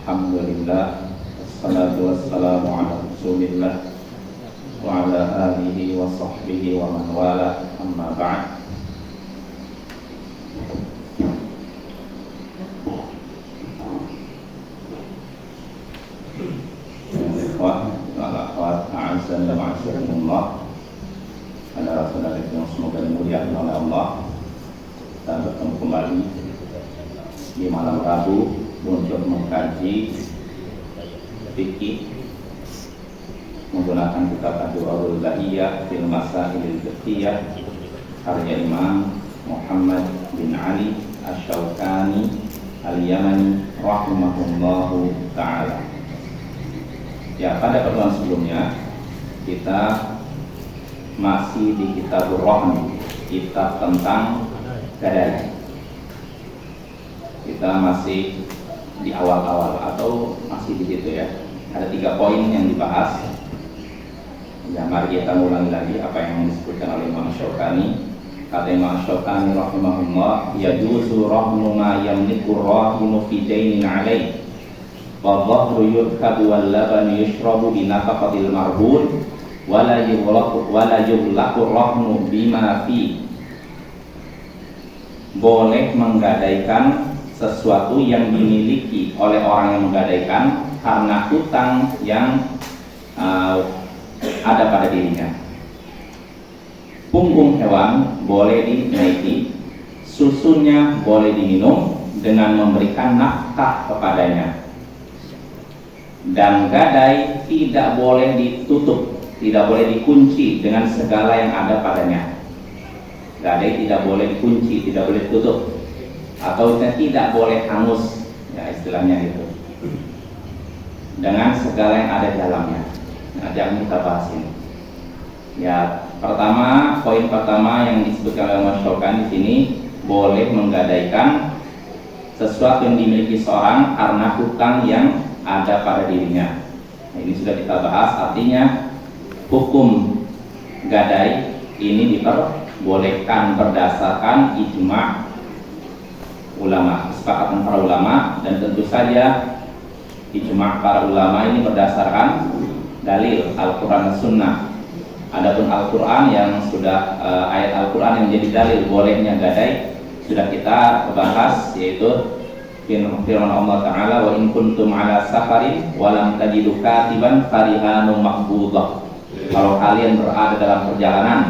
Alhamdulillah, wassalatu wassalamu ala rasulillah wa ala alihi wa sahbihi wa man wala, amma ba'd. Ikhwah wal akhwat, a'azzani wa a'azzakumullah. Saudara-saudara yang semoga dimuliakan oleh Allah, kita bertemu kembali di malam Rabu untuk mengkaji fikih menggunakan kitab Addu'aul Bahiyah fil Masailil Fiqhiyah karya Imam Muhammad bin Ali Asy-Syaukani Al-Yamani rahimahullahu ta'ala. Ya, pada pertemuan sebelumnya kita masih di Kitabur Rahmi, kitab tentang gadai. Kita masih di awal-awal atau masih di situ ya. Ada 3 poin yang dibahas. Ya, mari kita ulangi lagi apa yang disebutkan oleh Imam Syaukani. Kata Imam Syaukani rahimahullah, yajuzu rahmu ma yamliku rahinu fi dainin alaih wa dhahru yurkadu wal laban yushrabu bi nafaqatil marhun wala yughlaqu rahnu bima fi. Boleh menggadaikan sesuatu yang dimiliki oleh orang yang menggadaikan karena hutang yang ada pada dirinya. Punggung hewan boleh dinaiki, susunya boleh diminum dengan memberikan nafkah kepadanya. Dan gadai tidak boleh ditutup, tidak boleh dikunci dengan segala yang ada padanya. Gadai tidak boleh dikunci, tidak boleh ditutup, atau tidak boleh hangus, ya istilahnya itu, dengan segala yang ada di dalamnya. Nah, jangan kita bahas ini. Ya, poin pertama yang disebutkan oleh Mas Syaukani di sini, boleh menggadaikan sesuatu yang dimiliki seorang karena hutang yang ada pada dirinya. Nah, ini sudah kita bahas, artinya hukum gadai ini diperbolehkan berdasarkan ijma' ulama, kesepakatan para ulama, dan tentu saja ijma' para ulama ini berdasarkan dalil Al-Quran dan Sunnah. Adapun Al-Quran yang sudah ayat Al-Quran yang menjadi dalil bolehnya gadai sudah kita bahas, yaitu firman Allah Ta'ala, wa in kuntum ala safarin walam tajidu katiban farihanum maqbudah. Kalau kalian berada dalam perjalanan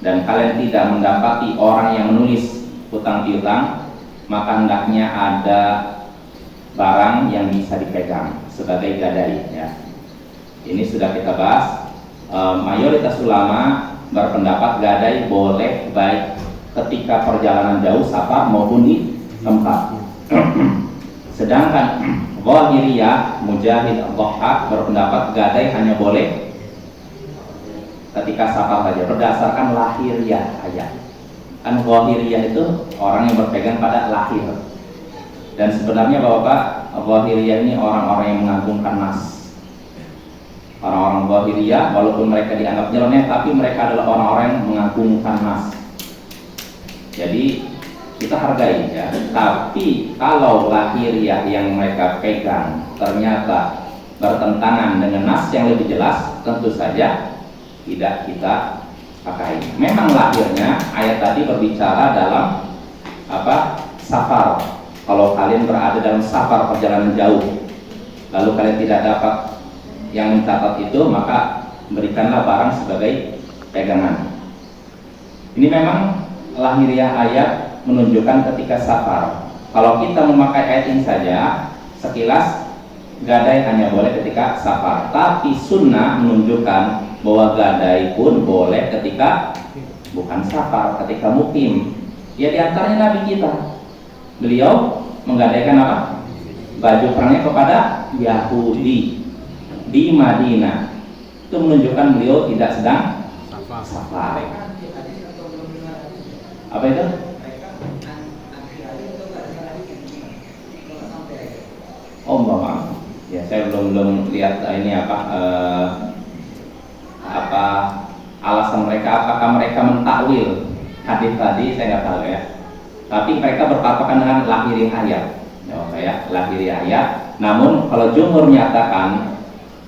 dan kalian tidak mendapati orang yang menulis hutang piutang, maka hendaknya ada barang yang bisa dipegang sebagai gadai ya. Ini sudah kita bahas. Mayoritas ulama berpendapat gadai boleh baik ketika perjalanan jauh safar maupun di tempat. Sedangkan Zahiriyah, Mujahid, Dhahhak berpendapat gadai hanya boleh ketika safar saja berdasarkan lahiriah ayat. Kan Zahiriyah itu orang yang berpegang pada lahir. Dan sebenarnya Bapak, Zahiriyah ini orang-orang yang mengagungkan nas. Orang-orang Zahiriyah walaupun mereka dianggap nyeleneh, tapi mereka adalah orang-orang yang mengagungkan nas. Jadi kita hargai ya. Tapi kalau lahiriah yang mereka pegang ternyata bertentangan dengan nas yang lebih jelas, tentu saja tidak kita pakai. Memang lahirnya ayat tadi berbicara dalam safar. Kalau kalian berada dalam safar perjalanan jauh, lalu kalian tidak dapat yang mencatat itu, maka berikanlah barang sebagai pegangan. Ini memang lahiriah ayat menunjukkan ketika safar. Kalau kita memakai ayat ini saja, sekilas gadai hanya boleh ketika safar. Tapi sunnah menunjukkan bahwa gadai pun boleh ketika bukan safar, ketika mukim. Ya, diantaranya Nabi kita, beliau menggadaikan apa? Baju perangnya kepada Yahudi di Madinah. Itu menunjukkan beliau tidak sedang safar. Apa itu? Oh, maaf. Ya, saya belum lihat ini alasan mereka, apakah mereka mentakwil hadis tadi, saya nggak tahu ya. Tapi mereka berpatokan dengan lahiriah ayat. Ya, ya, lahiriah ayat. Namun kalau jumhur menyatakan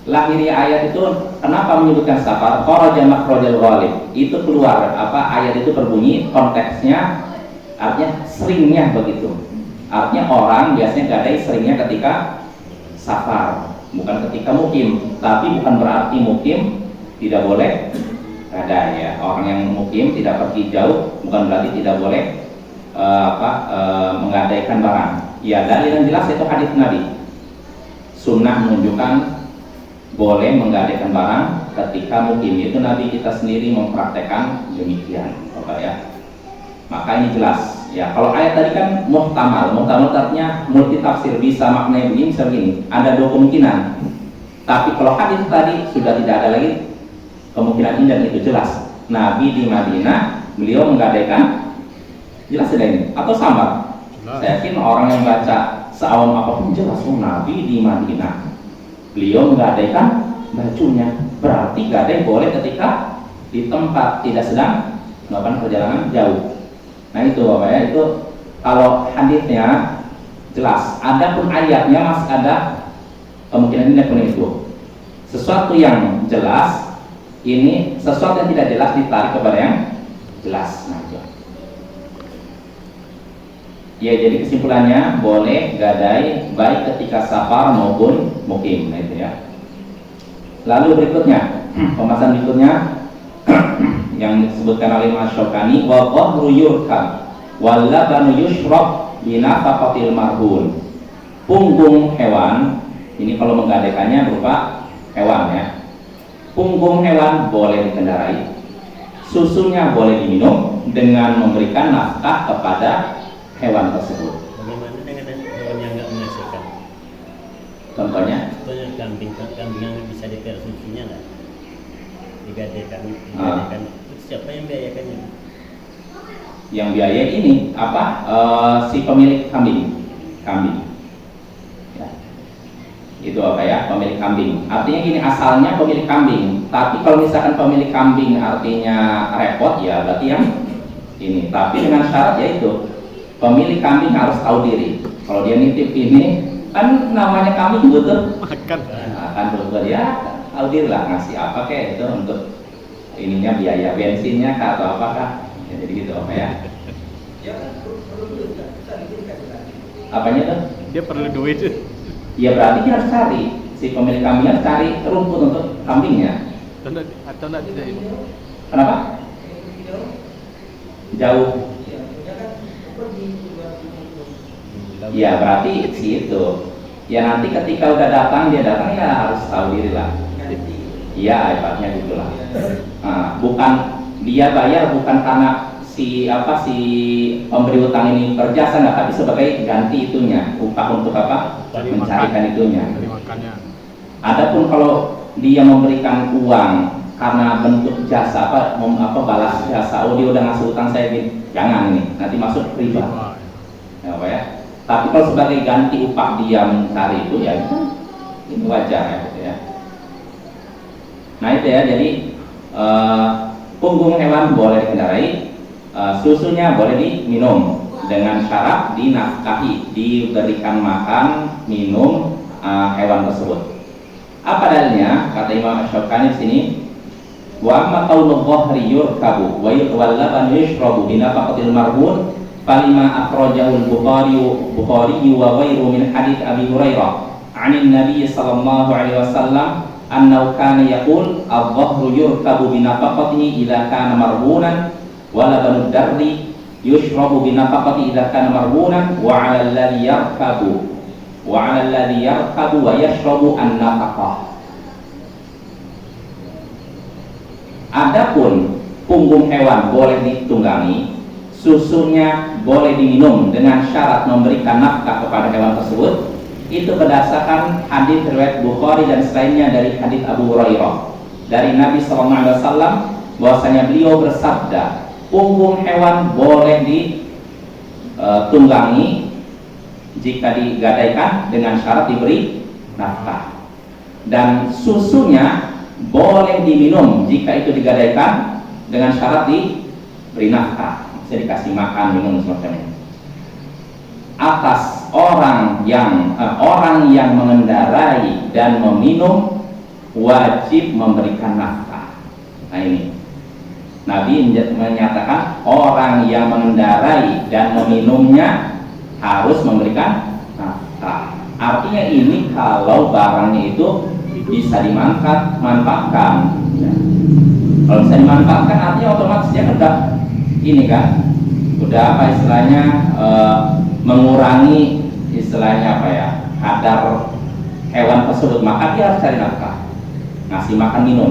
lahiriah ayat itu kenapa menyebutkan safar? Kharaja makhrajal ghalib. Itu keluar ayat itu berbunyi konteksnya artinya seringnya begitu. Artinya orang biasanya gadai seringnya ketika safar, bukan ketika mukim. Tapi bukan berarti mukim tidak boleh gadai ya. Orang yang mukim tidak pergi jauh bukan berarti tidak boleh menggadaikan barang. Ya, dalil yang jelas itu hadis Nabi. Sunnah menunjukkan boleh menggadaikan barang ketika mukim. Itu Nabi kita sendiri mempraktekkan demikian, Bapak ya. Maka ini jelas. Ya, kalau ayat tadi kan muhtamal artinya multi tafsir, bisa maknanya begini, bisa begini. Ada dua kemungkinan. Tapi kalau hadis tadi sudah tidak ada lagi kemungkinan ini dan itu jelas. Nabi di Madinah beliau menggadaikan, jelas tidak ini atau sama? Saya yakin orang yang baca seawam apapun jelas, Nabi di Madinah beliau menggadaikan bajunya. Berarti gadai boleh ketika di tempat tidak sedang melakukan perjalanan jauh. Nah itu Bapak ya, itu kalau hadisnya jelas. Adapun ayatnya masih ada kemungkinan ini dan itu. Sesuatu yang jelas ini, sesuatu yang tidak jelas ditarik kepada yang jelas. Nah itu. Ya, jadi kesimpulannya boleh gadai baik ketika safar maupun mukim. Nah itu ya. Lalu berikutnya, pembahasan berikutnya yang disebutkan oleh Mas Syokani, wa qahru yurkab wal labanu yushrab binafaqatil marhun. Punggung hewan ini kalau menggadaikannya berupa hewan ya. Punggung hewan boleh dikendarai, susunya boleh diminum dengan memberikan nafkah kepada hewan tersebut. Bagaimana dengan hewan yang nggak menghasilkan? Contohnya? Contohnya kambing yang bisa dipelihara susunya nggak? Digadaikan. Siapa yang biayakannya? Yang biaya ini si pemilik kambing. Ya. Itu pemilik kambing. Artinya gini, asalnya pemilik kambing. Tapi kalau misalkan pemilik kambing artinya repot ya berarti yang ini. Tapi dengan syarat yaitu pemilik kambing harus tahu diri. Kalau dia nitip ini kan namanya kambing butuh makan. Akan butuh ya tahu diri lah ngasih apa kayak itu untuk ininya biaya bensinnya atau apakah ya, jadi gitu ya. Apanya tuh? Dia perlu duit. Ya berarti dia harus cari, si pemilik kambing harus cari rumput untuk kambingnya. Atau tidak ini? Kenapa? Jauh. Ya berarti si itu. Ya nanti ketika udah datang dia datang ya harus tahu diri lah. Iya, ibaratnya gitulah. Nah, bukan dia bayar bukan karena si pemberi utang ini berjasa nggak, tapi sebagai ganti itunya, upah untuk mencarikan itunya. Adapun kalau dia memberikan uang karena bentuk jasa balas jasa, dia udah ngasih utang saya gini, jangan ini, nanti masuk riba. Ya. Tapi kalau sebagai ganti upah dia mencari itu ya itu wajar ya. Nah itu ya, jadi punggung hewan boleh dikendarai, susunya boleh diminum dengan syarat dinafkahi, diberikan makan, minum hewan tersebut. Apa dalilnya? Kata Imam Asy-Syaukani di sini, wa amma qaulu dhahri yurkabu wa yuwallabanu yushrabu binafaqatil marhun falima akhrajahu al-Bukhari wa ghairu min hadits Abi Hurairah 'anil Nabi sallallahu alaihi wasallam annahu kana yaqul adh-dhahru yurkabu binafaqatihi idza kana marhunan wa labanu darri yushrabu binafaqatihi idza kana marhunan wa 'ala alladhi yarkabu wa yashrabu an-nafaqah. Adapun punggung hewan boleh ditunggangi, susunya boleh diminum dengan syarat memberikan nafkah kepada hewan tersebut. Itu berdasarkan hadis riwayat Bukhari dan selainnya dari hadis Abu Hurairah dari Nabi SAW bahwasanya beliau bersabda, punggung hewan boleh ditunggangi jika digadaikan dengan syarat diberi nafkah, dan susunya boleh diminum jika itu digadaikan dengan syarat diberi nafkah, bisa dikasih makan, minum semacamnya. atas orang yang mengendarai dan meminum wajib memberikan nafkah. Nah ini Nabi menyatakan orang yang mengendarai dan meminumnya harus memberikan nafkah. Artinya ini kalau barangnya itu bisa dimanfaatkan. Ya. Kalau bisa dimanfaatkan artinya otomatis dia udah ini kan, udah apa istilahnya mengurangi istilahnya apa ya, kadar hewan tersebut, maka dia harus cari nafkah, ngasih makan minum.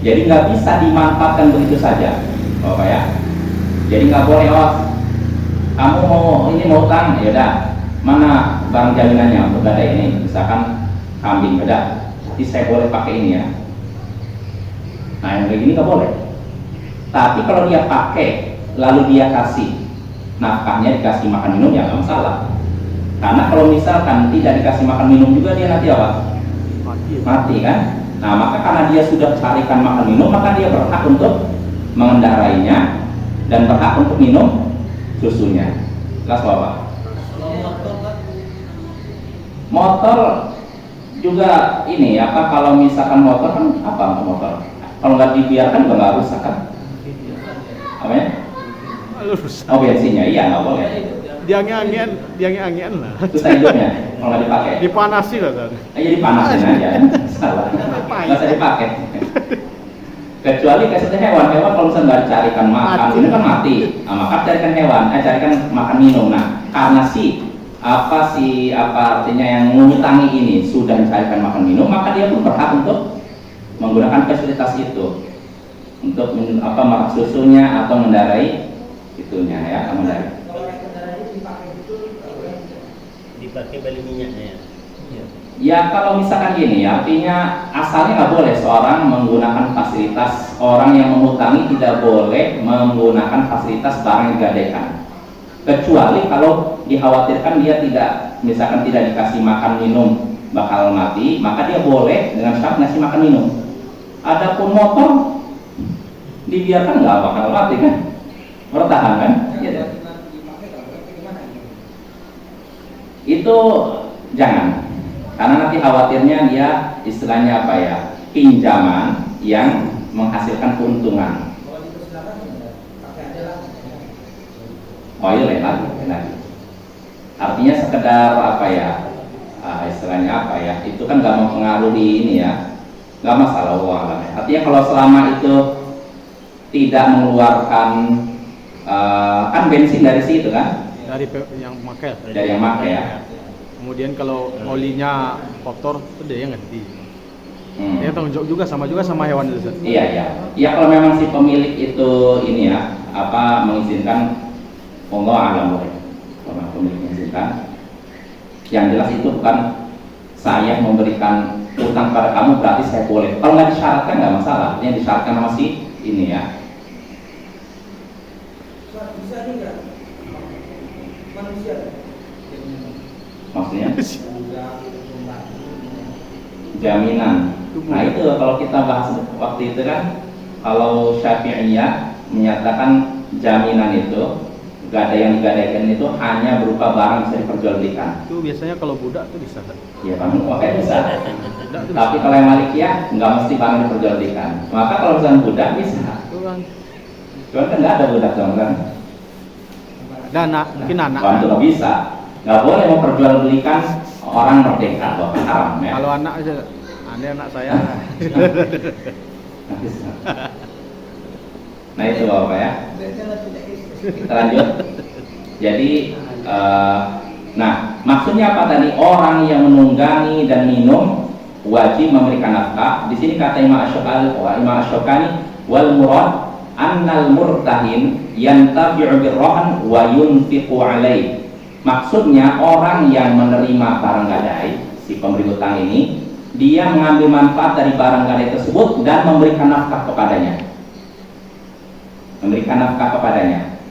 Jadi nggak bisa dimanfaatkan begitu saja, Bapak ya. Jadi nggak boleh, oh kamu mau utang, ya udah, mana barang jaminannya untuk gadai ini, misalkan kambing, udah, nanti saya boleh pakai ini ya. Nah yang kayak gini nggak boleh. Tapi kalau dia pakai, lalu dia kasih nafkahnya, dikasih makan minum, ya nggak masalah. Karena kalau misalkan tidak dikasih makan minum juga, dia nanti apa? Mati kan? Nah maka karena dia sudah carikan makan minum, maka dia berhak untuk mengendarainya dan berhak untuk minum susunya. Jelas Bapak? Motor juga ini apa, kalau misalkan motor kan apa motor? Kalau nggak dibiarkan juga nggak rusak kan? Apa ya? Oh bensinnya, iya nggak boleh. Dia angin lah. Susah hidupnya kalau nggak dipakai. Dipanasi lah tadi. Aja dipanasin aja, salah. Nggak usah dipakai. Kecuali kasih hewan kalau misalnya nggak dicarikan makan, ini kan mati. Nah, maka carikan hewan, carikan makan minum. Nah, karena apa artinya yang mengutangi ini sudah dicarikan makan minum, maka dia pun berhak untuk menggunakan fasilitas itu untuk makan susunya atau mengendarai itunya ya, mengendarai. Dipakai beli minyaknya ya. Ya kalau misalkan gini ya, artinya asalnya nggak boleh seorang menggunakan fasilitas orang yang mengutangi, tidak boleh menggunakan fasilitas barang yang digadaikan. Kecuali kalau dikhawatirkan dia misalkan tidak dikasih makan minum bakal mati, maka dia boleh dengan syarat ngasih makan minum. Adapun motor dibiarkan nggak bakal mati kan, bertahan kan? Ya. Itu jangan, karena nanti khawatirnya dia istilahnya apa ya, pinjaman yang menghasilkan keuntungan. Oh iya lain lagi. Artinya sekedar apa ya, istilahnya apa ya, itu kan nggak mempengaruhi ini ya, nggak masalah uang. Artinya kalau selama itu tidak mengeluarkan kan bensin dari situ kan? Dari yang pakai. Dari yang pakai ya. Kemudian kalau olinya kotor, itu dia yang ganti. Dia tanggung jawab juga sama hewan itu. Iya. Ya kalau memang si pemilik itu ini ya, mengizinkan, Allah alam boleh. Kalau pemilik mengizinkan, yang jelas itu bukan saya memberikan utang pada kamu berarti saya boleh. Kalau nggak disyaratkan nggak masalah. Yang disyaratkan sama si ini ya. Bisa enggak manusia? Maksudnya jaminan. Nah itu kalau kita bahas waktu itu kan, kalau Syafi'iyah menyatakan jaminan itu yang digadaikan itu hanya berupa barang bisa diperjualbelikan. Itu biasanya kalau budak tuh bisa. Iya kan, oke bisa. Tapi kalau yang Malikiyah nggak mesti barang diperjualbelikan. Maka kalau misalnya budak bisa. Cuman kan nggak ada budak dong kan. Dan mungkin anak. Bantu nggak bisa. Nggak boleh memperjualbelikan orang merdeka, bahkan haram ya. Kalau anak aja, anak saya. Nah itu Bapak ya. Kita lanjut. Jadi, nah maksudnya apa tadi? Orang yang menunggangi dan minum wajib memberikan nafkah. Di sini kata Imam Asy-Syaukani, wal murad annal murtahin yantafi'u birrahan wa yunfiqu alaihi. Maksudnya orang yang menerima barang gadai, si pemberi hutang ini, dia mengambil manfaat dari barang gadai tersebut dan memberikan nafkah kepadanya.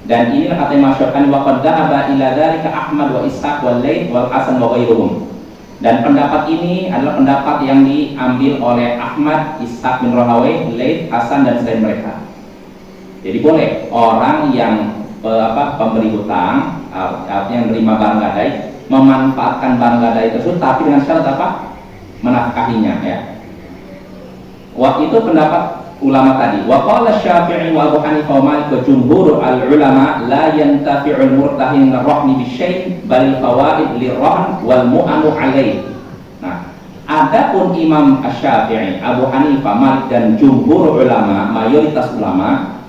Dan inilah kata Imam Syaukani, wa qad dhahaba ila dzalika Ahmad wa Ishaq wal Laits wal Hasan wa ghairuhum. Dan pendapat ini adalah pendapat yang diambil oleh Ahmad, Ishaq bin Rahawayh, Laits, Hasan dan selain mereka. Jadi boleh orang yang pemberi hutang artinya menerima barang gadai, memanfaatkan barang gadai tersebut, tapi dengan syarat apa? Menafkahinya, ya. Waktu itu pendapat ulama tadi. Wa qala Syafi'i wa Abu Hanifah wa Malik wa jumhur al-ulama la yantafi'ul murtahin ar-rahni bi syai' bal fawaid lir-rahn wal mu'anu 'alaih. Nah, adapun Imam Asy-Syafi'i, Abu Hanifah, Malik dan jumhur ulama, mayoritas ulama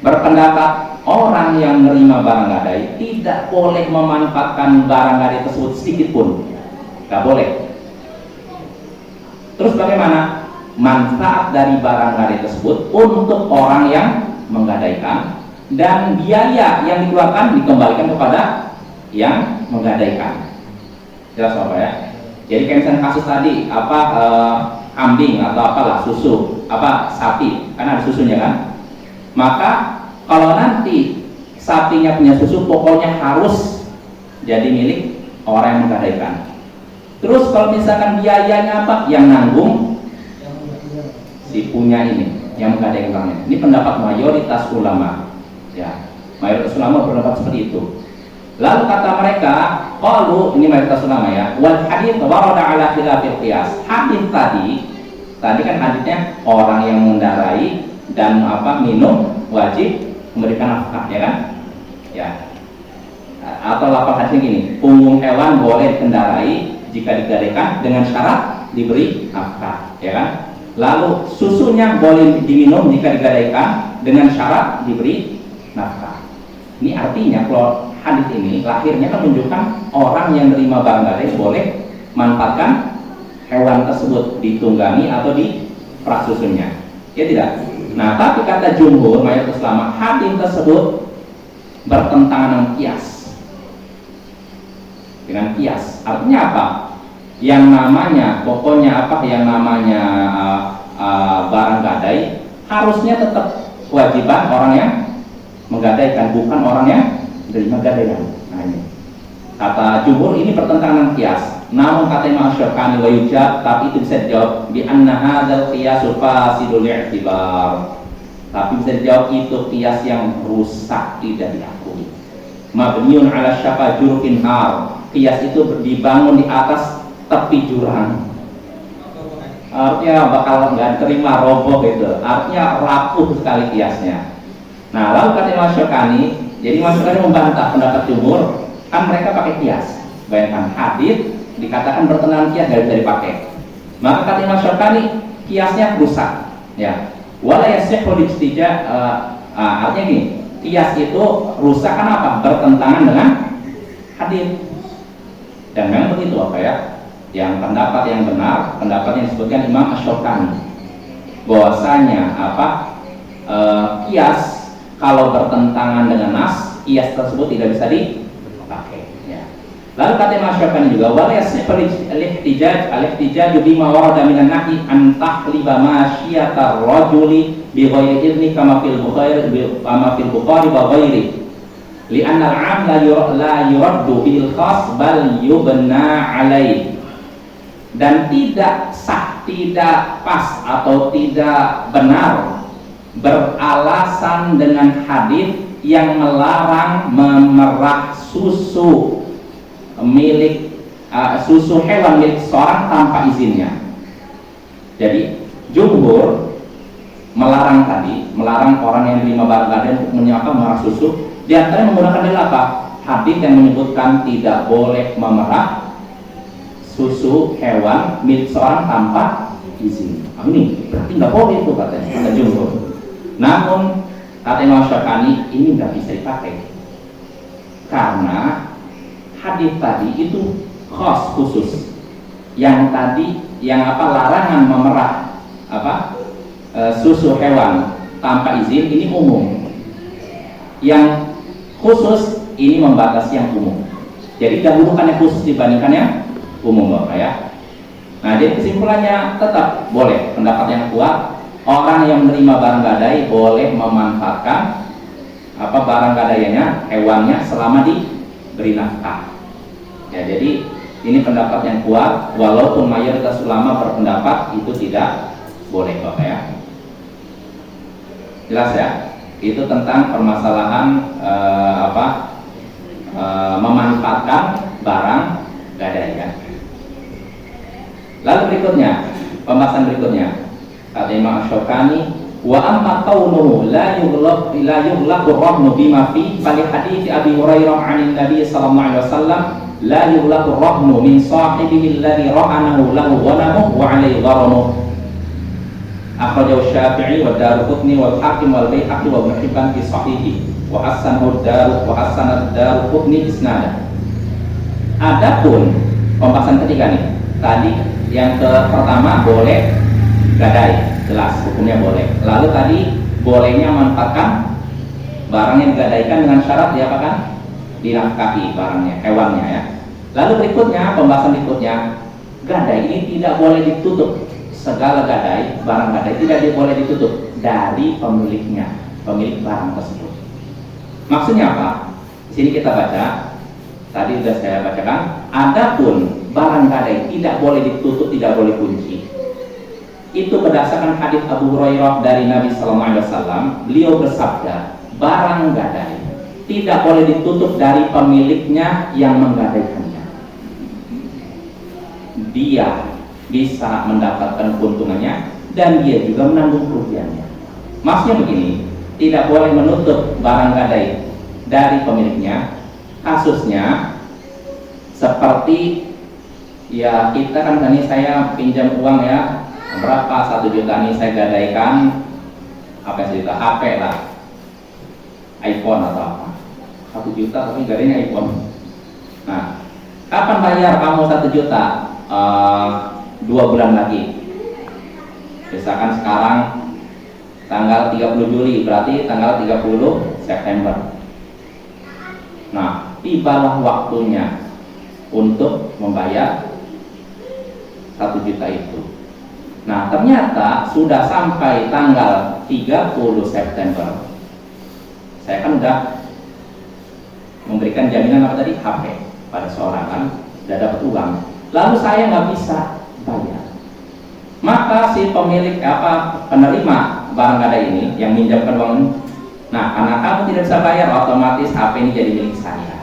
berpendapat orang yang menerima barang gadai tidak boleh memanfaatkan barang gadai tersebut sedikit pun. Tidak boleh. Terus bagaimana? Manfaat dari barang gadai tersebut untuk orang yang menggadaikan, dan biaya yang dikeluarkan dikembalikan kepada yang menggadaikan. Jelas apa ya? Jadi kayak misalnya kasus tadi kambing atau apalah, susu, sapi, kan ada susunya kan? Maka kalau nanti sapinya punya susu, pokoknya harus jadi milik orang yang menggadaikan. Terus kalau misalkan biayanya apa? Yang nanggung si punya ini, yang menggadaikannya. Ini pendapat mayoritas ulama. Ya, mayoritas ulama berpendapat seperti itu. Lalu kata mereka, qalu, ini mayoritas ulama ya, wal hadits warada ala khilafil qiyas. Hadits tadi kan haditsnya orang yang mengendarai dan minum wajib memberikan nafkah, ya kan? Ya. Atau lapor hadisnya gini, punggung hewan boleh dikendarai jika digadaikan dengan syarat diberi nafkah, ya kan? Lalu susunya boleh diminum jika digadaikan dengan syarat diberi nafkah. Ini artinya kalau hadis ini lahirnya kan menunjukkan orang yang menerima barang gadai boleh manfaatkan hewan tersebut, ditunggangi atau diperas susunya, ya tidak? Nah, tapi kata jumhur mayoritas ulama, hadis tersebut bertentangan dengan qiyas. Dengan qiyas, artinya apa? Yang namanya, pokoknya yang namanya barang gadai harusnya tetap kewajiban orang yang menggadaikan, bukan orang yang menerima gadaian. Nah, ini kata jumhur ini bertentangan dengan qiyas. Namun kata Imam Syafi'i wa yujab, tapi itu bisa dijawab bi anna hadzal qiyasul fasidul i'tibar. Tapi bisa dijawab itu qiyas yang rusak, tidak diakui. Mabniun ala syafa jurfin har. Qiyas itu dibangun di atas tepi jurang. Artinya bakal nggak terima, roboh gitu. Artinya rapuh sekali qiyasnya. Nah, lalu kata Imam Syafi'i, jadi Imam Syafi'i membantah pendapat jumhur, kan mereka pakai qiyas. Bayangkan hadis dikatakan bertentangan qiyas, nggak bisa dipakai. Maka kata Imam Syafi'i, qiyasnya rusak, ya. Wala yasihhu al-ijtihad, artinya gini, qiyas itu rusak kan apa? Bertentangan dengan hadis. Dan memang begitu ya. Yang pendapat yang benar, pendapat yang disebutkan Imam Asy-Syafi'i, bahwasanya qiyas kalau bertentangan dengan nas, qiyas tersebut tidak bisa dipakai, ya. Lalu kata Imam Syafi'i juga, wala yasihhu al-ihtijaj bima warada minan nahi an tahliba masyiatar rajuli bi ghairi idzni kama fil Bukhari wa ghairi. Li'anna al-'am la yuraddu bil khas bal yubna 'alaih. Dan tidak sah, tidak pas atau tidak benar beralasan dengan hadis yang melarang memerah susu milik susu hewan milik seorang tanpa izinnya. Jadi jumhur melarang orang yang menerima barang gadai untuk memerah susu. Di antaranya menggunakan dalil apa? Hadis yang menyebutkan tidak boleh memerah susu hewan milik seorang tanpa izin. Ini berarti nggak boleh itu katanya, kata jumhur. Namun kata Imam Syafi'i, ini nggak bisa dipakai karena hadis tadi itu khusus. Yang tadi larangan memerah susu hewan tanpa izin ini umum. Yang khusus ini membatasi yang umum. Jadi dahulukan yang khusus dibandingkan yang umum, Bapak ya. Nah, jadi kesimpulannya tetap boleh, pendapat yang kuat, orang yang menerima barang gadai boleh memanfaatkan barang gadainya, hewannya selama diberi nafkah. Ya, jadi ini pendapat yang kuat, walaupun mayoritas ulama berpendapat itu tidak boleh, Bapak ya. Jelas ya? Itu tentang permasalahan memanfaatkan barang gadaian. Lalu berikutnya, pembahasan berikutnya, kata Imam Asy-Syaukani, wa amma qawluhu la yughlaqu rahnu bima fi fali hadits Abi Hurairah 'anil Nabi sallallahu alaihi wasallam la yughlaqu rahnu min sahibihi alladhi rahanahu lahu ghanamuhu wa 'alaihi gharamuhu. Akhrajahu Syafi'i wa Daruqutni wal Hakim wal Baihaqi wa Ibnu Hibban fi sahihi wa hasanahu Daruqutni isnadah. Adapun pembahasan ketiga nih, tadi yang pertama boleh gadai, jelas hukumnya boleh. Lalu tadi bolehnya memanfaatkan barang yang digadaikan dengan syarat diapakan? Dinafkahi barangnya, hewannya ya. Lalu berikutnya, pembahasan berikutnya, gadai ini tidak boleh ditutup. Segala gadai, barang gadai tidak boleh ditutup dari pemiliknya, pemilik barang tersebut. Maksudnya apa? Sini kita baca. Tadi sudah saya bacakan. Adapun barang gadai tidak boleh ditutup, tidak boleh kunci. Itu berdasarkan hadis Abu Hurairah dari Nabi Sallallahu Alaihi Wasallam. Beliau bersabda, barang gadai tidak boleh ditutup dari pemiliknya yang menggadaikannya. Dia bisa mendapatkan keuntungannya dan dia juga menanggung kerugiannya. Maksudnya begini, tidak boleh menutup barang gadai dari pemiliknya. Kasusnya seperti ya kita kan tadi saya pinjam uang ya berapa 1 juta nih saya gadaikan apa 1 juta HP lah, iPhone atau apa 1 juta tapi gadainya iPhone. Nah, kapan bayar kamu 1 juta? 2 bulan lagi. Misalkan sekarang tanggal 30 Juli, berarti tanggal 30 September. Nah, tibalah waktunya untuk membayar 1 juta itu. Nah, ternyata sudah sampai tanggal 30 September. Saya kan udah memberikan jaminan apa tadi? HP pada seorang kan, sudah dapat uang. Lalu saya nggak bisa bayar. Maka si pemilik penerima barang gadai ini yang minjamkan uang ini, nah karena kamu tidak bisa bayar, otomatis HP ini jadi milik saya.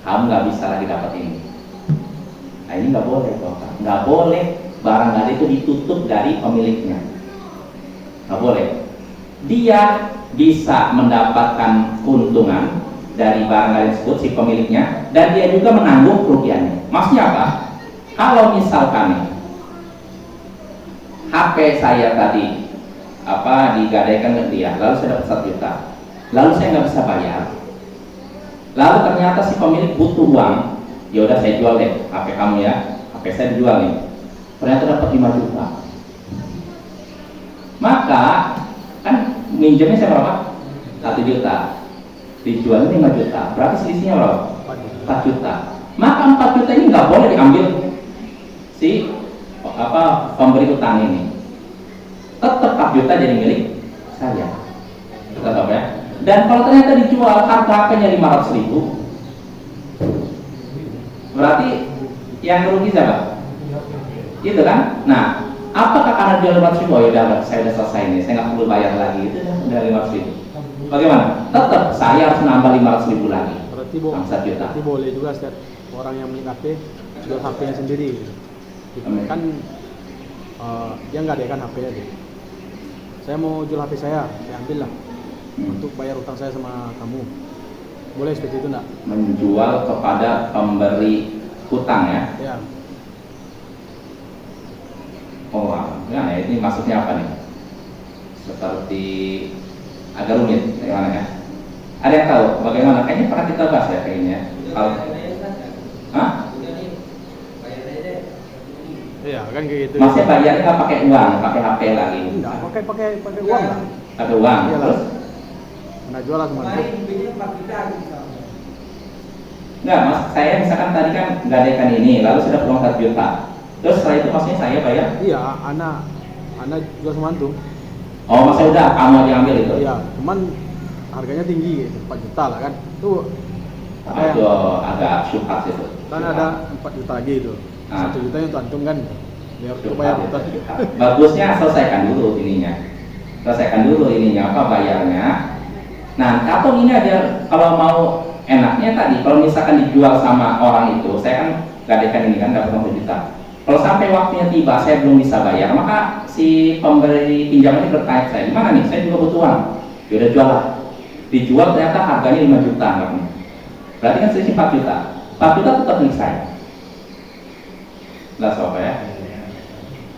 Kamu nggak bisa lagi dapat ini. Nah ini nggak boleh, nggak boleh barang gadai itu ditutup dari pemiliknya. Nggak boleh. Dia bisa mendapatkan keuntungan dari barang gadai tersebut si pemiliknya, dan dia juga menanggung kerugiannya. Maksudnya apa? Kalau misalkan HP saya tadi digadaikan ke dia, lalu saya dapat 1 juta, lalu saya nggak bisa bayar, lalu ternyata si pemilik butuh uang, ya udah saya jual deh HP kamu ya, HP saya dijual nih, ternyata dapat 5 juta, maka kan minjemnya saya berapa? 1 juta, dijual 5 juta, berarti selisihnya berapa? 4 juta. Maka 4 juta ini nggak boleh diambil si pemberi utang ini. Tetap 4 juta jadi milik saya. Tetap ya. Dan kalau ternyata dijual harga HP-nya 500.000, berarti yang rugi siapa? Gitu kan? Nah, apakah karena jual 500.000? Oh ya udah, saya udah selesai nih, saya nggak perlu bayar lagi. Itu udah 500.000. Bagaimana? Tetap saya harus nambah 500.000 lagi. Berarti berarti boleh juga setiap orang yang milik HP jual HP-nya sendiri. Kan dia nggak ada kan HP-nya deh. Saya mau jual HP saya ambil lah untuk bayar utang saya sama kamu. Boleh seperti itu enggak? Menjual kepada pemberi hutang ya? Ya. Oh, ya ini maksudnya apa nih? Seperti agak rumit, bagaimana ya? Ada yang tahu bagaimana? Kayaknya pernah kita bahas ya kayaknya. Kalau, hah? Iya, kan kayak gitu. Maksudnya bayarnya nggak pakai uang, pakai HP lagi? Enggak, pakai uang lah. Pakai uang, Iyalah. terus? Mana jual lah teman. Enggak, mas, saya misalkan tadi kan gadaikan ini, lalu sudah uang 1 juta. Terus setelah itu maksudnya saya bayar? Iya, anak jual sama antum. Oh, maksudnya udah kamu aja ambil itu? Iya, cuman harganya tinggi, 4 juta lah kan. Tuh Itu agak syubhat itu. kan ada 4 juta lagi itu. 1 juta untuk antum kan. Biar itu bayar utang. Bagusnya selesaikan dulu ininya. Selesaikan dulu ininya apa bayarnya. Nah, karton ini aja kalau mau enaknya tadi, kalau misalkan dijual sama orang itu, saya kan gadaikan ini kan dapat 1 juta. Kalau sampai waktunya tiba, saya belum bisa bayar, maka si pemberi pinjaman ini bertanya saya, gimana nih? Saya juga butuh uang. Ya udah jual lah. Dijual ternyata harganya 5 juta, anggapnya. Berarti kan selisih 4 juta. 4 juta tetap milik saya. Jelas apa ya?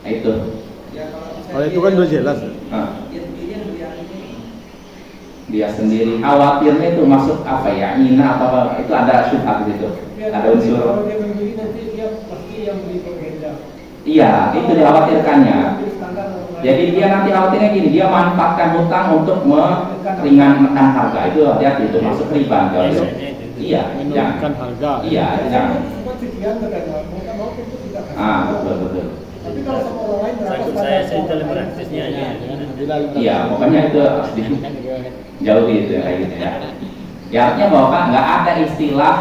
Nah, itu. Ya, kalau Kalau itu kan udah jelas. Nah, dia sendiri yang beli yang ini. dia sendiri khawatirnya itu masuk apa ya? Ina atau apa? Itu ada syubhat gitu. Ada unsur. Kalau dia membeli nanti dia pasti yang beli pembeda. Iya, itu dikhawatirkannya. Jadi dia nanti khawatirnya gini, dia manfaatkan hutang untuk meringankan harga. Itu hati-hati itu masuk riba kalau itu. Iya, Menurunkan jangan. harga. Iya, jangan. Semua sekian katanya, mau tak mau itu tidak kasih. Ah, betul. Tapi kalau sama orang lain berapa Sakit saya cerita lebih praktisnya aja. Iya, pokoknya itu harus jauh gitu ya, kayak gitu ya. Ya artinya bahwa Pak, nggak ada istilah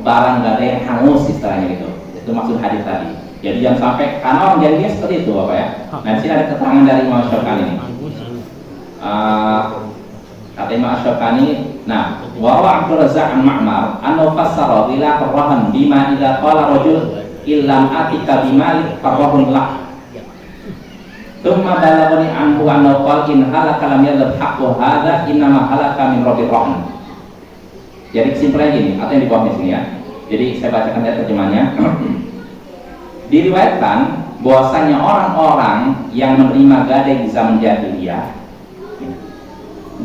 barang nggak ada yang hangus istilahnya gitu. Itu maksud hadis tadi. Jadi jangan sampai karena orang jadinya seperti itu Bapak ya. Nah di sini ada keterangan dari Imam Syaukani ini. Kata Imam Syaukani, nah wa Abdul Razzaq an Ma'mar annahu fassara bila qarrahan bima idza qala rajul illam atika bimalik farrahun lah. Tsumma balaghani anhu annahu qala in halaka lam yadhab haqqu hadza innama halaka min rabbil rahman. Jadi kesimpulannya gini, atau yang di bawahnya sini ya. Jadi saya bacakan dari terjemahnya. Diriwayatkan bahwasanya orang-orang yang menerima gadai di zaman jahiliyah,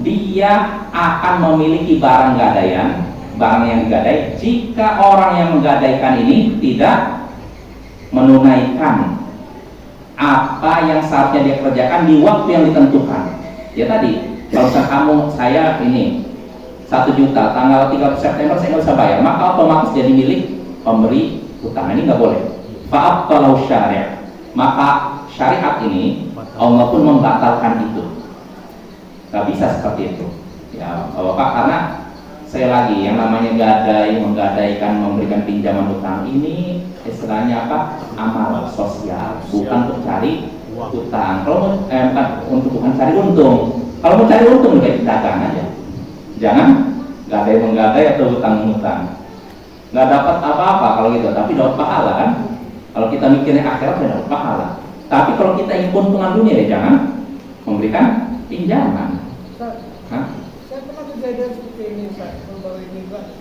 dia akan memiliki barang gadaian, barang yang digadai jika orang yang menggadaikan ini tidak menunaikan apa yang seharusnya dia kerjakan di waktu yang ditentukan. Ya tadi, kalau kamu saya ini 1 juta tanggal 30 September saya nggak bisa bayar, maka otomatis jadi milik pemberi hutang. Ini nggak boleh. Fa'ab kalau syariat, maka syariat ini Allah pun membatalkan itu. Nggak bisa seperti itu. Ya, Bapak, karena saya lagi yang namanya gadai, menggadaikan, memberikan pinjaman hutang ini istilahnya apa? Amal sosial, bukan untuk cari hutang. Kalau bukan cari untung. Kalau mau cari untung kayak dagang aja. Jangan gadai menggadai atau hutang-hutang. Nggak dapat apa-apa kalau gitu, tapi dapat pahala kan? Kalau kita mikirnya akhirat, ya dapat pahala. Tapi kalau kita ingin keuntungan dunia, ya jangan memberikan pinjaman. Hah? Saya pernah kejadian seperti ini, Ustaz. Baru ini juga.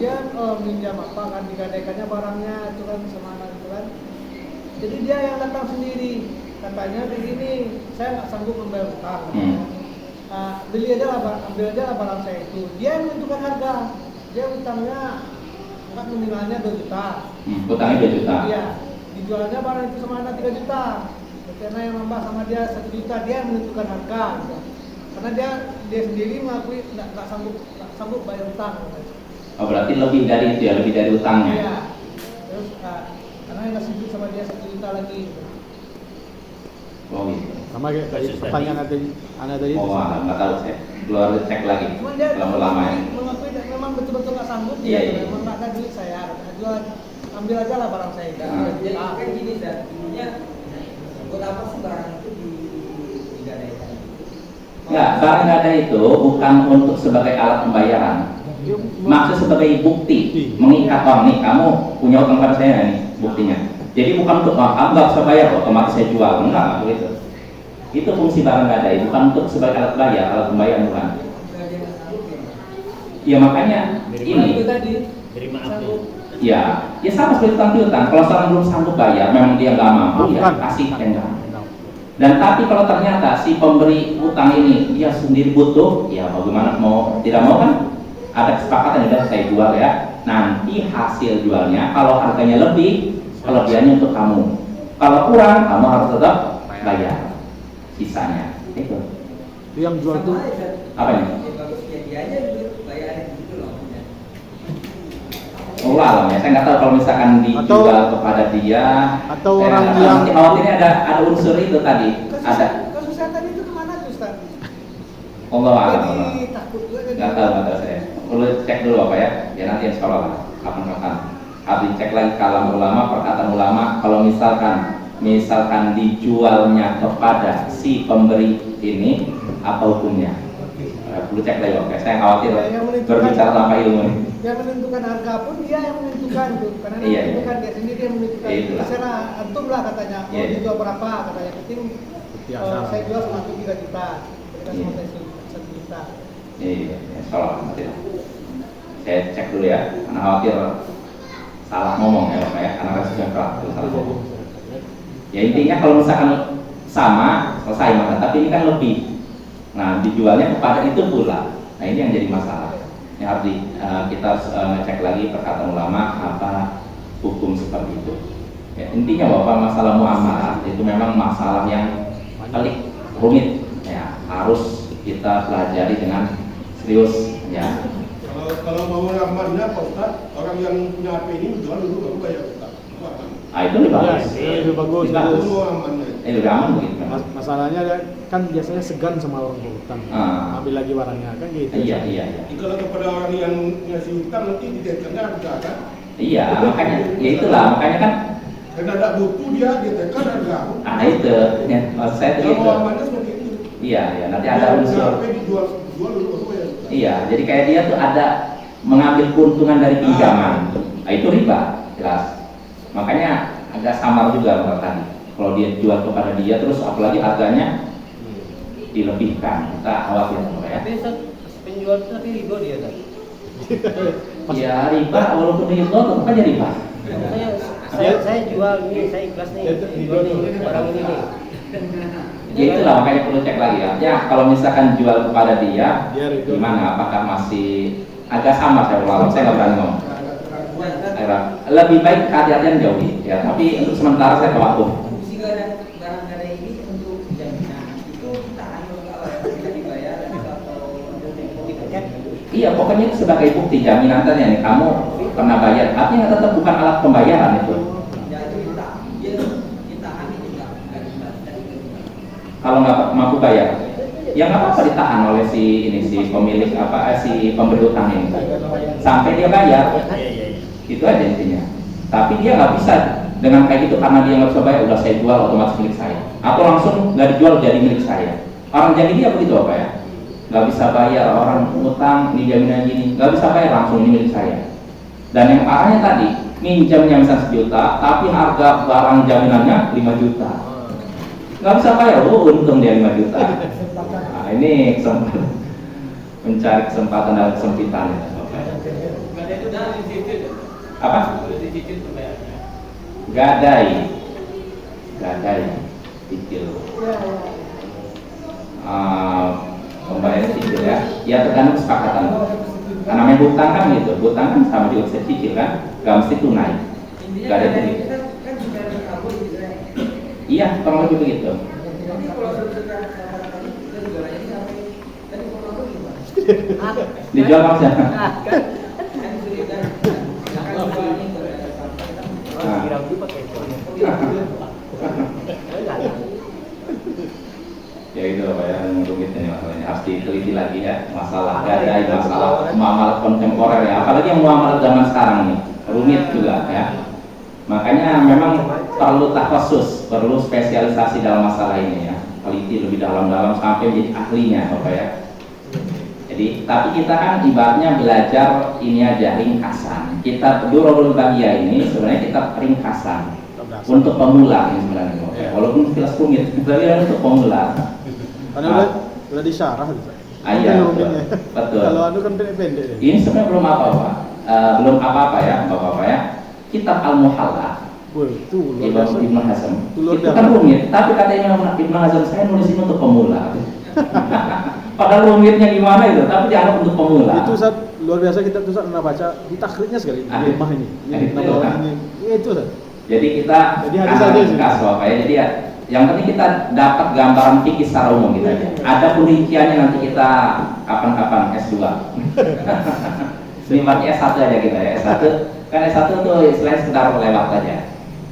Dia minjam apa kan, digadaikannya barangnya itu kan sama anak itu kan. Jadi dia yang datang sendiri, katanya begini, saya nggak sanggup membayar hutang. Ambil aja lah barang saya itu. Dia yang menentukan harga. Dia hutangnya nggak nominalnya 2 juta. Hutangnya 2 juta. Iya. Dijualnya barang itu sama anak 3 juta. Karena yang nambah sama dia 1 juta, dia yang menentukan harga. Gitu. Karena dia sendiri mengakui nggak sanggup bayar hutang. Oh berarti lebih dari itu ya, lebih dari hutangnya. Iya. Terus karena yang nggak setuju sama dia 1 juta lagi. Oh gitu. Sama kayak tadi pertanyaan anda tadi. Oh nggak tahu saya. Keluar cek lagi. Cuman dia Lama-lama ya. mengakui memang betul-betul nggak sanggup. Iya, Dia iya. memang nggak ada duit saya. Jual, ambil aja lah barang saya. Jadi kan gini, Zat, intinya buat apa sih barang itu digadaikan? Enggak, barang gadai itu bukan untuk sebagai alat pembayaran. Maksud sebagai bukti mengikat orang nih, kamu punya utang pada saya nih buktinya. Jadi bukan untuk kamu nggak bisa bayar, otomatis saya jual, enggak begitu. Itu fungsi barang gadai, bukan untuk sebagai alat bayar, alat pembayaran bukan. Ya makanya ini, tadi Beri maaf nih. ya sama seperti utang piutang. Kalau seorang belum sanggup bayar, memang dia nggak mampu, ya kasih tenggang. Dan tapi kalau ternyata si pemberi utang ini dia sendiri butuh, ya bagaimana mau tidak mau kan ada kesepakatan sudah saya jual ya. Nanti hasil jualnya kalau harganya lebih, kelebihannya untuk kamu. Kalau kurang, kamu harus tetap bayar sisanya. Itu. Yang jual tuh Apa ini? Bagusnya dia aja bayarin gitu loh. Oh alam ya, saya nggak tahu kalau misalkan dijual kepada dia. atau Saya orang nggak tahu. yang Nanti khawatirnya ada unsur itu tadi. Ada. Kasus saya tadi itu kemana tuh, Ustaz? Allah alam. Jadi takut juga jadi. Nggak tahu saya. Perlu cek dulu apa ya? Ya nanti insya Allah lah. Kapan-kapan. Harus dicek lagi kalam ulama, perkataan ulama. Kalau misalkan dijualnya kepada si pemberi ini apa hukumnya? Perlu cek lagi, oke. Saya khawatir Yang menentukan- berbicara tanpa ilmu nih. Yang menentukan harga pun dia yang menentukan tuh, karena Iya, nanti iya. bukan dia sendiri yang menentukan. Iya, itulah. Terserah antum lah katanya, mau Iya, iya. dijual berapa katanya. Penting Biasa. saya jual sama 3 juta, kita Iya. sama saya 1 juta. Iya, salah nanti lah. Saya cek dulu ya, karena khawatir salah ngomong ya Pak ya, karena kasusnya keras itu salah ngomong. Ya intinya kalau misalkan sama, selesai maka, tapi ini kan lebih. Nah, dijualnya kepada itu pula. Nah, ini yang jadi masalah. Yang harus kita harus ngecek lagi perkataan ulama apa hukum seperti itu. Ya, intinya bahwa masalah muamalah itu memang masalah yang pelik, rumit. Ya, harus kita pelajari dengan serius. Ya, Kalau mau amannya Pak Ustaz, orang yang punya HP ini jual dulu baru bayar Ustaz. Itu aman. itu lebih bagus. Iya, lebih bagus. Lebih bagus. Dulu amannya. Lebih aman begitu. Masalahnya kan biasanya segan sama orang berhutang. Ah. Ambil lagi barangnya kan gitu. Iya, iya, iya. Jadi kalau kepada orang yang ngasih hutang nanti ditekannya harga kan? Iya, makanya ya itulah, makanya kan Karena ada buku dia ditekan harga. itu ya, maksud saya itu Kalau gitu. mau amannya seperti itu. Iya, ya nanti ada Dia unsur. HP dijual dulu baru bayar Ustaz. Iya, jadi kayak dia tuh ada mengambil keuntungan dari pinjaman. Nah, itu riba, jelas. Makanya agak samar juga menurut tadi. Kalau dia jual kepada dia terus apalagi harganya dilebihkan, kita khawatir ya. Tapi Ustaz, penjual itu tapi riba dia kan. Ya riba, walaupun riba tetap aja riba. Saya jual ini, saya ikhlas nih, jual nih barang ini nih. Ya itulah makanya perlu cek lagi ya. Ya kalau misalkan jual kepada dia, Dia riba. gimana? Apakah masih agak sama saya ulang? Saya nggak berani ngomong. Lebih baik hati-hatian jauhi ya. Tapi untuk sementara saya tawakuf. Fungsi barang gadai ini untuk jaminan itu kita anu kalau kita dibayar atau untuk Iya, pokoknya itu sebagai bukti jaminan tadi nih kamu pernah bayar. Artinya tetap bukan alat pembayaran itu. ya itu ditahan itu enggak Kalau nggak mampu bayar, ya nggak apa-apa ditahan oleh si pemilik si pemberi utang ini sampai dia bayar. Iya, iya, iya. Itu aja intinya. Tapi dia nggak bisa dengan kayak gitu karena dia nggak bisa bayar, udah saya jual otomatis milik saya. Atau langsung nggak dijual jadi milik saya. Orang jadi dia begitu apa ya? Nggak bisa bayar, orang utang ini jaminan gini, nggak bisa bayar langsung ini milik saya. Dan yang parahnya tadi minjamnya misalnya 1 juta, tapi harga barang jaminannya 5 juta. Nggak bisa bayar, untung dia 5 juta. Nah ini kesempatan mencari kesempatan dalam kesempitan. Apa? Gadai, cicil. Pembayaran cicil ya. Ya tergantung kesepakatan. Karena main hutang kan gitu, hutang kan sama juga bisa cicil kan, gak mesti tunai. intinya Gak ada gadai duit. kita kan juga kabur gitu ya. Iya, kurang lebih begitu. Jadi kalau sudah tadi kita jualannya sampai tadi mau kabur gimana? Dijual maksudnya. Kan sulit kan. Kan jualnya ke sampai Nah. Kira itu pakai itu. Ya itu Pak ya, rumitnya nih masalahnya. Harus diteliti lagi ya, masalah gadai, masalah muamalah kontemporer ya. Apalagi yang muamalah zaman sekarang nih, rumit juga ya. Makanya memang perlu takhasus, perlu spesialisasi dalam masalah ini ya. Teliti lebih dalam-dalam sampai menjadi ahlinya Bapak ya. Jadi, tapi kita kan ibaratnya belajar ini aja ringkasan. Kita Durrul Bahiyah ini sebenarnya kita ringkasan untuk pemula ini sebenarnya Bapak ya. Walaupun jelas rumit, tapi kan untuk pemula. Karena udah disyarah gitu. Iya, Rumitnya. betul. Kalau anu kan pendek-pendek. Ini sebenarnya belum apa-apa, belum apa-apa ya, bapak-bapak ya. Kitab Al-Muhalla, Wah, itu luar biasa. Ibnu Hazm, Itu luar itu kan biasa. rumit. Tapi kata Ibnu Hazm, saya nulis ini untuk pemula. Padahal rumitnya gimana itu, tapi dianggap untuk pemula. Itu saat luar biasa kita tuh saat pernah baca di takriknya sekali di rumah ini. Itu Nama kan. ini. Iya, itu Ustaz. Jadi kita Jadi hadis aja sih. ringkas bapak ya. Jadi ya, yang penting kita dapat gambaran fikih secara umum gitu aja. Ada perinciannya nanti kita kapan-kapan S2. Nikmatnya S1 aja kita ya. S1 kan S1 tuh istilahnya sekedar lewat aja.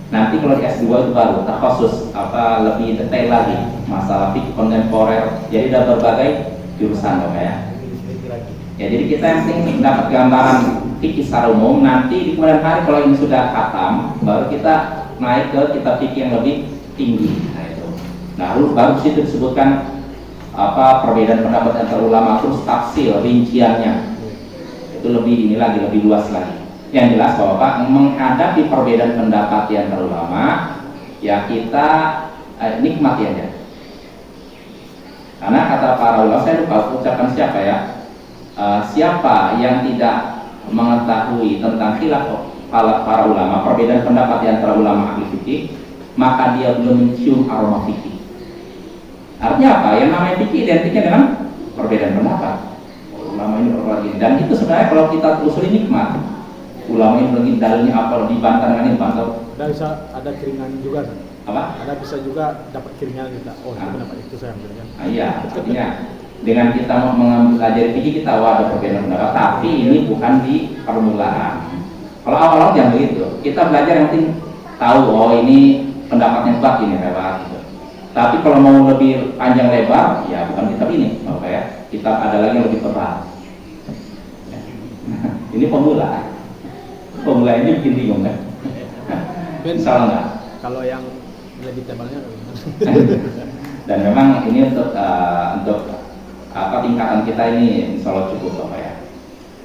Nanti kalau di S2 itu baru terkhusus lebih detail lagi masalah fikih kontemporer. Jadi ada berbagai jurusan Bapak ya. Ya jadi kita yang penting dapat gambaran fikih secara umum. Nanti di kemudian hari kalau ini sudah khatam, baru kita naik ke kitab fikih yang lebih tinggi. Nah itu. Nah baru situ disebutkan perbedaan pendapat antar ulama terus tafsir rinciannya itu lebih lebih luas lagi. Yang jelas bahwa Pak, menghadapi perbedaan pendapat di antar ulama ya kita nikmati aja. Karena kata para ulama, saya lupa ucapan siapa ya, siapa yang tidak mengetahui tentang khilaf para ulama, perbedaan pendapat di antara ulama ahli fikih, maka dia belum mencium aroma fikih. Artinya apa? Yang namanya fikih identiknya dengan perbedaan pendapat. Ulama ini berbeda, dan itu sebenarnya kalau kita telusuri nikmat. Ulama ini lagi dalilnya apa, dibantah dengan ini bantah. Ada bisa ada keringan juga kan? Apa? Ada bisa juga dapat keringan kita. Oh, itu pendapat itu saya ambil kan. Iya, artinya dengan kita mempelajari fikih kita ada perbedaan pendapat, tapi ini bukan di permulaan. Kalau awal-awal jangan begitu. Kita belajar yang penting tahu, oh ini pendapatnya kuat, ini lewat gitu. Tapi kalau mau lebih panjang lebar, ya bukan kitab ini, oke ya. Kitab ada lagi yang lebih berat. Ini pemula. Pemula ini bikin bingung kan? Salah nggak? Kalau yang lebih tebalnya Dan memang ini untuk tingkatan kita ini insya Allah cukup Bapak ya.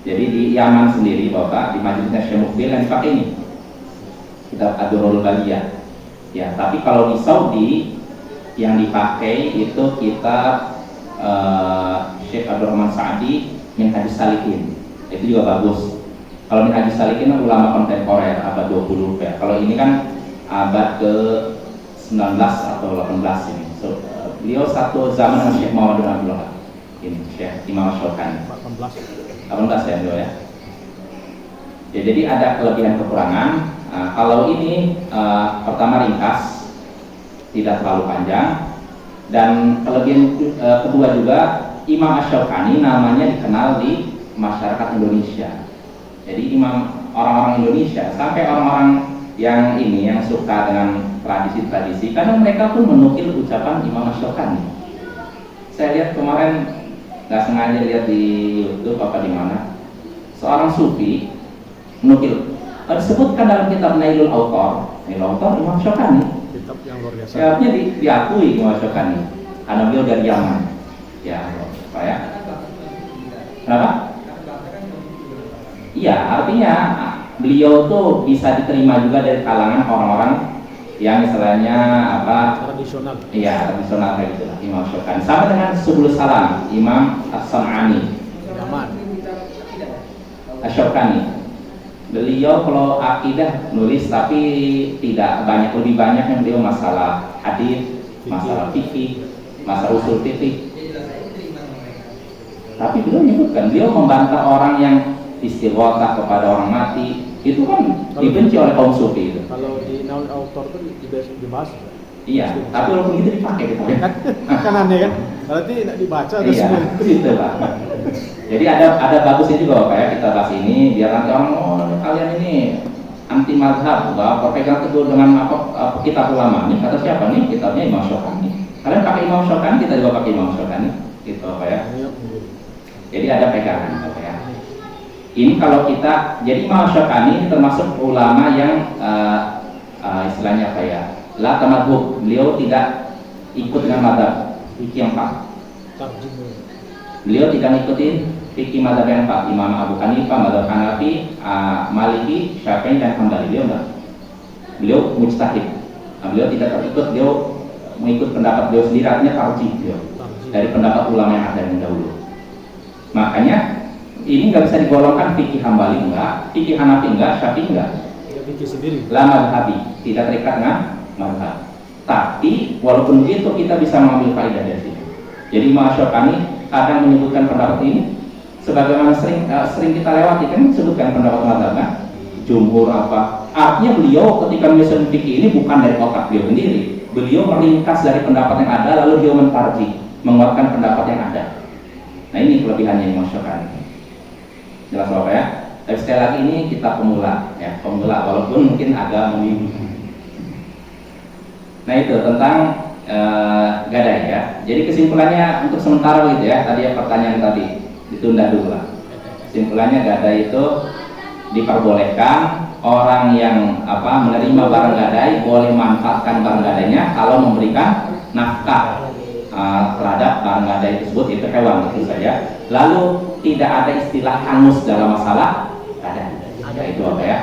Jadi di Yaman sendiri Bapak, di majelisnya Syekh Mukbil yang dipakai ini kitab Ad-Durrul Baliyah ya. Tapi kalau di Saudi yang dipakai itu kitab Syekh Abdurrahman Sa'di Minhajus Salikin, itu juga bagus. Kalau Minhajus Salikin ulama kontemporer abad 20 ya. Kalau ini kan abad ke 19 atau 18 ini. So, beliau satu zaman dengan Syekh Muhammad bin Abdullah. Ini Syekh Imam Asy-Syaukani. 18 ya beliau ya. Ya, jadi ada kelebihan kekurangan. Kalau ini pertama ringkas, tidak terlalu panjang, dan kelebihan kedua juga Imam Asy-Syaukani namanya dikenal di masyarakat Indonesia. Jadi imam orang-orang Indonesia sampai orang-orang yang suka dengan tradisi-tradisi, kadang mereka pun menukil ucapan Imam Asy-Syaukani. Saya lihat kemarin nggak sengaja lihat di YouTube apa di mana, seorang sufi menukil, disebutkan dalam kitab Nailul Autor Imam Asy-Syaukani. kitab yang luar biasa. Artinya diakui Imam Asy-Syaukani. Karena beliau dari Yaman. Ya, Pak ya. Kenapa? Iya, artinya beliau tuh bisa diterima juga dari kalangan orang-orang yang istilahnya tradisional. Iya, tradisional kayak gitu lah, Imam Asy-Syaukani. Sama dengan Subul Salam, Imam As-San'ani. Yaman. Asy-Syaukani. Beliau kalau akidah nulis tapi tidak banyak, lebih banyak yang beliau masalah hadis, masalah fikih, masalah usul fikih. Tapi beliau menyebutkan, beliau membantah orang yang istighotsah kepada orang mati, itu kan dibenci oleh kaum sufi itu. Kalau di Nailul Autor itu dibahas. Iya, tapi walaupun itu dipakai gitu ya. Kan aneh kan? Berarti tidak dibaca terus. Iya, gitu lah. Jadi ada bagusnya juga Bapak ya, kita bahas ini biar nanti orang kalian ini anti mazhab, berpegang teguh dengan kitab ulama. Nih kata siapa nih? Kitabnya Imam Asy-Syaukani. Kalian pakai Imam Asy-Syaukani, kita juga pakai Imam Asy-Syaukani, gitu Bapak ya. Jadi ada pegangan Bapak ya. Ini kalau kita, jadi Imam Asy-Syaukani termasuk ulama yang istilahnya apa ya, la tamadhub, beliau tidak ikut dengan mazhab fikih yang empat. Beliau tidak ngikutin fikih mazhab yang empat, Imam Abu Hanifah, mazhab Hanafi, Maliki, Syafi'i dan Hambali. Beliau mujtahid. Beliau tidak terikut, beliau mengikut pendapat beliau sendiri, artinya tarjih beliau dari pendapat ulama yang ada yang dahulu. Makanya ini nggak bisa digolongkan fikih Hambali enggak, fikih Hanafi enggak, Syafi'i enggak. Dia fikih sendiri. La madhabi, tidak terikat dengan madhab. Tapi walaupun begitu kita bisa mengambil faedah dari sini. Jadi Imam Asy-Syaukani kadang menyebutkan pendapat ini, sebagaimana sering kita lewati kan sebutkan pendapat madhab kan, jumhur apa. Artinya beliau ketika menyusun fikih ini bukan dari otak beliau sendiri. Beliau meringkas dari pendapat yang ada lalu beliau mentarjih, menguatkan pendapat yang ada. Nah ini kelebihannya Imam Asy-Syaukani. Jelas Bapak ya. Tapi sekali lagi ini kita pemula ya, pemula walaupun mungkin agak membingungkan. Nah itu tentang gadai ya. Jadi kesimpulannya untuk sementara gitu ya. Tadi ya pertanyaan tadi ditunda dulu lah. Kesimpulannya gadai itu diperbolehkan, orang yang menerima barang gadai boleh manfaatkan barang gadainya kalau memberikan nafkah terhadap barang gadai tersebut, itu hewan tentu saja. Lalu tidak ada istilah hangus dalam masalah gadai. Ya, itu apa ya?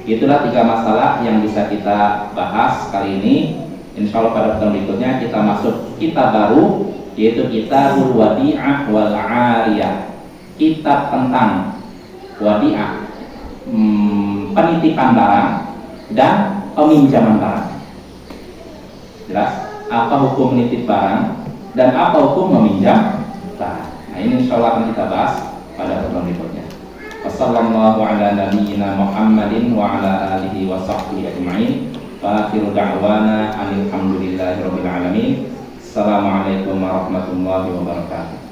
Itulah 3 masalah yang bisa kita bahas kali ini. Insya Allah pada pertemuan berikutnya kita masuk kitab baru, yaitu Kitabul Wadi'ah wal 'Ariyah. Kitab tentang wadi'ah, penitipan barang dan peminjaman barang. Jelas apa hukum menitip barang dan apa hukum meminjam barang. Nah, ini insya Allah akan kita bahas pada pertemuan berikutnya. Wassallallahu ala nabiyyina Muhammadin wa ala alihi wa sahbihi ajma'in. Wa akhiru da'wana alhamdulillahi rabbil alamin. Assalamualaikum warahmatullahi wabarakatuh.